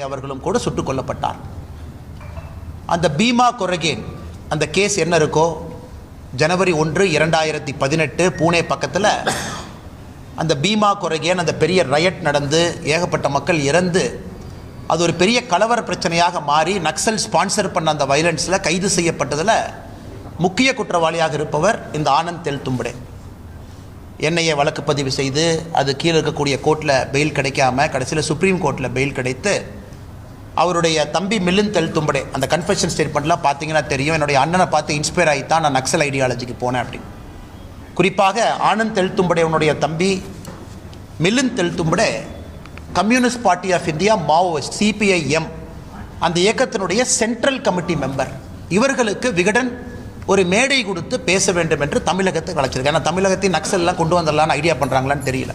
அவர்களும் கூட சுட்டுக் கொல்லப்பட்டார். அந்த பீமா கொரகேன் அந்த கேஸ் என்ன இருக்கோ, ஜனவரி 1, 2018 பூனே பக்கத்தில் அந்த பீமா கொரகேன் அந்த பெரிய ரயட் நடந்து ஏகப்பட்ட மக்கள் இறந்து அது ஒரு பெரிய கலவர பிரச்சனையாக மாறி நக்சல் ஸ்பான்சர் பண்ண அந்த வயலன்ஸில் கைது செய்யப்பட்டதில் முக்கிய குற்றவாளியாக இருப்பவர் இந்த ஆனந்த் தெல்தும்படே. என்ஐஏ வழக்கு பதிவு செய்து அது கீழே இருக்கக்கூடிய கோர்ட்டில் பெயில் கிடைக்காம கடைசியில் சுப்ரீம் கோர்ட்டில் பெயில் கிடைத்து அவருடைய தம்பி மிலிந்த் தெல்தும்படே அந்த கன்ஃபெஷன் ஸ்டேட்மெண்ட்லாம் பார்த்தீங்கன்னா தெரியும், என்னுடைய அண்ணனை பார்த்து இன்ஸ்பயர் ஆகி தான் நான் நக்சல் ஐடியாலஜிக்கு போனேன் அப்படின்னு. குறிப்பாக ஆனந்த் தெல்தும்படேவனுடைய தம்பி Milind Teltumbde communist party of India Maoist CPIM அந்த இயக்கத்தினுடைய சென்ட்ரல் கமிட்டி மெம்பர். இவர்களுக்கு விகடன் ஒரு மேடை கொடுத்து பேச வேண்டும் என்று தமிழகத்தை அழைச்சிருக்கு. ஏன்னா தமிழகத்தின் நக்சல்லாம் கொண்டு வந்துடலான்னு ஐடியா பண்ணுறாங்களான்னு தெரியல.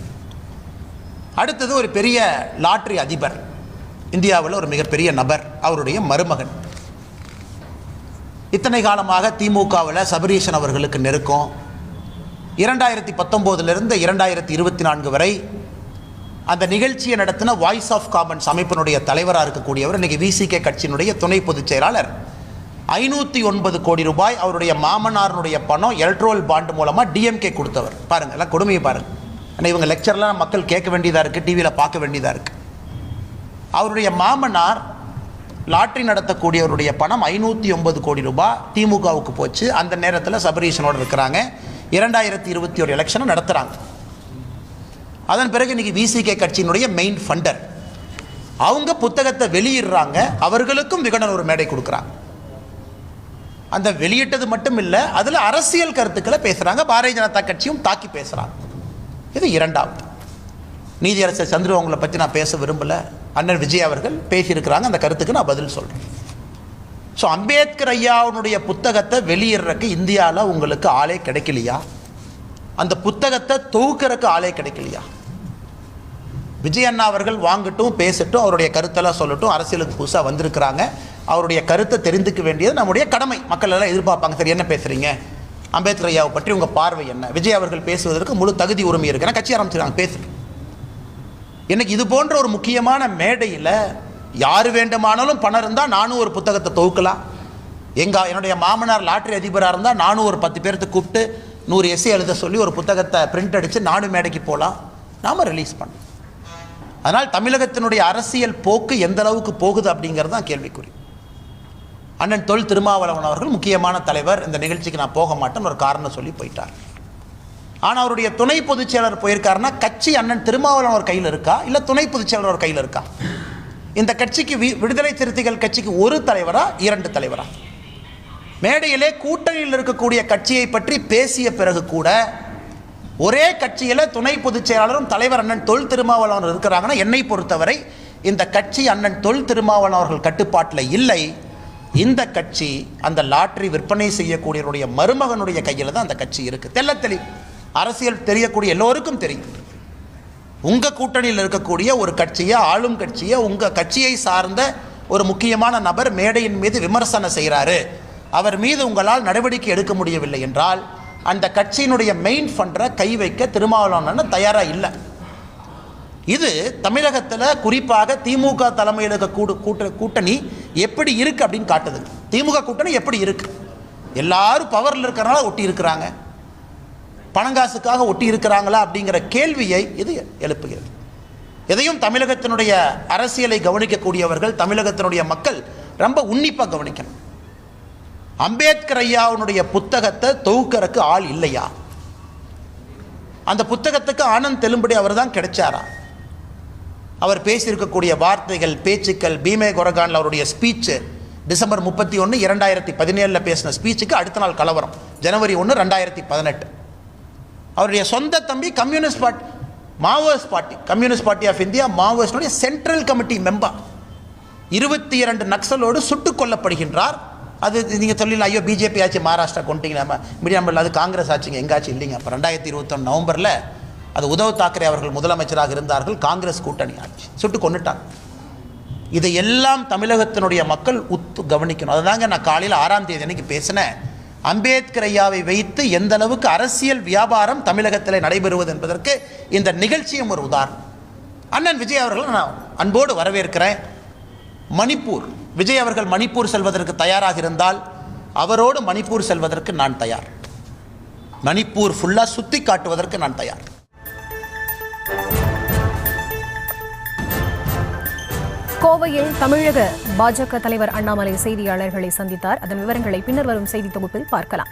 அடுத்தது ஒரு பெரிய லாட்ரி அதிபர், இந்தியாவில் ஒரு மிகப்பெரிய நபர், அவருடைய மருமகன். இத்தனை காலமாக திமுகவில் சபரீஷன் அவர்களுக்கு நெருக்கம். 2019 2024 வரை அந்த நிகழ்ச்சியை நடத்தின வாய்ஸ் ஆஃப் காமன்ஸ் அமைப்பினுடைய தலைவராக இருக்கக்கூடியவர் இன்றைக்கி VCK கட்சியினுடைய துணை பொதுச் செயலாளர். 509 கோடி ரூபாய் அவருடைய மாமனாருடைய பணம் எலக்ட்ரோல் பாண்ட் மூலமாக DMK கொடுத்தவர். பாருங்கள், எல்லாம் கொடுமையை பாருங்கள். ஆனால் இவங்க லெக்சர்லாம் மக்கள் கேட்க வேண்டியதாக இருக்குது, டிவியில் பார்க்க வேண்டியதாக இருக்குது. அவருடைய மாமனார் லாட்ரி நடத்தக்கூடியவருடைய பணம் 509 கோடி ரூபாய் திமுகவுக்கு போச்சு. அந்த நேரத்தில் சபரீஷனோடு இருக்கிறாங்க. 2021 எலெக்ஷனை நடத்துகிறாங்க. அதன் பிறகு இன்றைக்கி VCK கட்சியினுடைய மெயின் ஃபண்டர் அவங்க புத்தகத்தை வெளியிடுறாங்க. அவர்களுக்கும் விகடன் ஒரு மேடை கொடுக்குறாங்க. அந்த வெளியிட்டது மட்டும் இல்லை, அதில் அரசியல் கருத்துக்களை பேசுகிறாங்க. பாரதிய ஜனதா கட்சியும் தாக்கி பேசுகிறாங்க. இது இரண்டாவது. நீதியரசர் சந்துரு அவங்களை பற்றி நான் பேச விரும்பலை. அண்ணன் விஜய் அவர்கள் பேசியிருக்கிறாங்க, அந்த கருத்துக்கு நான் பதில் சொல்கிறேன். ஸோ அம்பேத்கர் ஐயாவுடைய புத்தகத்தை வெளியிடுறதுக்கு இந்தியாவில் உங்களுக்கு ஆளே கிடைக்கலையா? அந்த புத்தகத்தை தொகுக்கிறதுக்கு ஆளே கிடைக்கலையா? விஜய் அண்ணா அவர்கள் வாங்கட்டும், பேசட்டும், அவருடைய கருத்தெல்லாம் சொல்லட்டும். அரசியலுக்கு புதுசாக வந்திருக்கிறாங்க, அவருடைய கருத்தை தெரிந்துக்க வேண்டியது நம்முடைய கடமை. மக்கள் எல்லாம் எதிர்பார்ப்பாங்க, சரி என்ன பேசுகிறீங்க, அம்பேத்கர் ஐயாவை பற்றி உங்கள் பார்வை என்ன? விஜய் அவர்கள் பேசுவதற்கு முழு தகுதி உரிமை இருக்கிற கட்சி ஆரம்பிச்சிருக்காங்க, பேசுகிறேன். எனக்கு இது போன்ற ஒரு முக்கியமான மேடையில் யார் வேண்டுமானாலும் பணம் இருந்தால் நானும் ஒரு புத்தகத்தை தொகுக்கலாம். என்னுடைய மாமனார் லாட்ரி அதிபராக இருந்தால் நானும் ஒரு 10 பேர்த்து கூப்பிட்டு 100 எஸ்ஸே எழுத சொல்லி ஒரு புத்தகத்தை பிரிண்ட் அடித்து நானும் மேடைக்கு போகலாம், நாம் ரிலீஸ் பண்ணோம். அதனால் தமிழகத்தினுடைய அரசியல் போக்கு எந்த அளவுக்கு போகுது அப்படிங்கிறது தான் கேள்விக்குறி. அண்ணன் தொல் திருமாவளவன் அவர்கள் முக்கியமான தலைவர், இந்த நிகழ்ச்சிக்கு நான் போக மாட்டேன்னு ஒரு காரணம் சொல்லி போயிட்டார். ஆனால் அவருடைய துணை பொதுச் செயலர் போயிருக்காருன்னா கட்சி அண்ணன் திருமாவளவன் ஒரு கையில் இருக்கா, இல்லை துணை பொதுச் செயலர் ஒரு கையில் இருக்கா? இந்த கட்சிக்கு விடுதலை சிறுத்தைகள் கட்சிக்கு ஒரு தலைவரா, 2 தலைவரா? மேடையிலே கூட்டணியில் இருக்கக்கூடிய கட்சியை பற்றி பேசிய பிறகு கூட ஒரே கட்சியில் துணை பொதுச் செயலாளரும் தலைவர் அண்ணன் தொல் திருமாவளவன் இருக்கிறாங்கன்னா என்னை பொறுத்தவரை இந்த கட்சி அண்ணன் தொல் திருமாவளவன் அவர்கள் கட்டுப்பாட்டில் இல்லை. இந்த கட்சி அந்த லாட்ரி விற்பனை செய்யக்கூடியவருடைய மருமகனுடைய கையில் தான் அந்த கட்சி இருக்குது. தெளிவு அரசியல் தெரியக்கூடிய எல்லோருக்கும் தெரியும். உங்கள் கூட்டணியில் இருக்கக்கூடிய ஒரு கட்சியை, ஆளும் கட்சியை, உங்கள் கட்சியை சார்ந்த ஒரு முக்கியமான நபர் மேடையின் மீது விமர்சனம் செய்கிறாரு, அவர் மீது உங்களால் நடவடிக்கை எடுக்க முடியவில்லை என்றால் அந்த கட்சியினுடைய மெயின் ஃபண்டரை கை வைக்க திருமாவளவன் தயாராக இல்லை. இது தமிழகத்தில் குறிப்பாக திமுக தலைமையில் இருக்க கூட்டணி எப்படி இருக்குது அப்படின்னு காட்டுது. திமுக கூட்டணி எப்படி இருக்குது? எல்லாரும் பவரில் இருக்கிறனால ஒட்டி இருக்கிறாங்க, பணங்காசுக்காக ஒட்டி இருக்கிறாங்களா அப்படிங்கிற கேள்வியை இது எழுப்புகிறது. எதையும் தமிழகத்தினுடைய அரசியலை கவனிக்கக்கூடியவர்கள், தமிழகத்தினுடைய மக்கள் ரொம்ப உன்னிப்பாக கவனிக்கணும். அம்பேத்கர் ஐயாவுடைய புத்தகத்தை தொகுக்கிறதுக்கு ஆள் இல்லையா? அந்த புத்தகத்துக்கு ஆனந்த் தெலும்படே அவர் தான் கிடைச்சாரா? அவர் பேசியிருக்கக்கூடிய வார்த்தைகள், பேச்சுக்கள், பீமே கொரகானில் அவருடைய ஸ்பீச்சு டிசம்பர் 31, 2017 பேசின ஸ்பீச்சுக்கு அடுத்த நாள் கலவரம், ஜனவரி 1, 2018. அவருடைய சொந்த தம்பி communist party, Maoist party, communist party of India மாவோயிஸ்டுடைய சென்ட்ரல் கமிட்டி மெம்பர் 22 நக்சலோடு சுட்டுக் கொல்லப்படுகின்றார். அது நீங்கள் சொல்லல, ஐயோ பிஜேபி ஆச்சு மகாராஷ்டிரா கொண்டீங்க, நம்ம மீடியம், அது காங்கிரஸ் ஆச்சுங்க, எங்காச்சும் இல்லைங்க. அப்போ 2021 நவம்பரில் அது உத்தவ் தாக்கரே அவர்கள் முதலமைச்சராக இருந்தார்கள், காங்கிரஸ் கூட்டணி ஆட்சி, சுட்டு கொண்டுட்டாங்க. இதையெல்லாம் தமிழகத்தினுடைய மக்கள் உத்து கவனிக்கணும். அதுதாங்க நான் காலையில் 6ஆம் தேதி அன்னைக்கு பேசினேன். அம்பேத்கர் ஐயாவை வைத்து எந்த அளவுக்கு அரசியல் வியாபாரம் தமிழகத்தில் நடைபெறுவது என்பதற்கு இந்த நிகழ்ச்சியும் ஒரு உதாரணம். அண்ணன் விஜய் அவர்களை நான் அன்போடு வரவேற்கிறேன். மணிப்பூர், விஜய் அவர்கள் மணிப்பூர் செல்வதற்கு தயாராக இருந்தால் அவரோடு மணிப்பூர் செல்வதற்கு நான் தயார். மணிப்பூர் ஃபுல்லாக சுற்றி காட்டுவதற்கு நான் தயார். கோவையில் தமிழக பாஜக தலைவர் அண்ணாமலை செய்தியாளர்களை சந்தித்தார். அதன் விவரங்களை பின்னர் வரும் செய்தி தொகுப்பில் பார்க்கலாம்.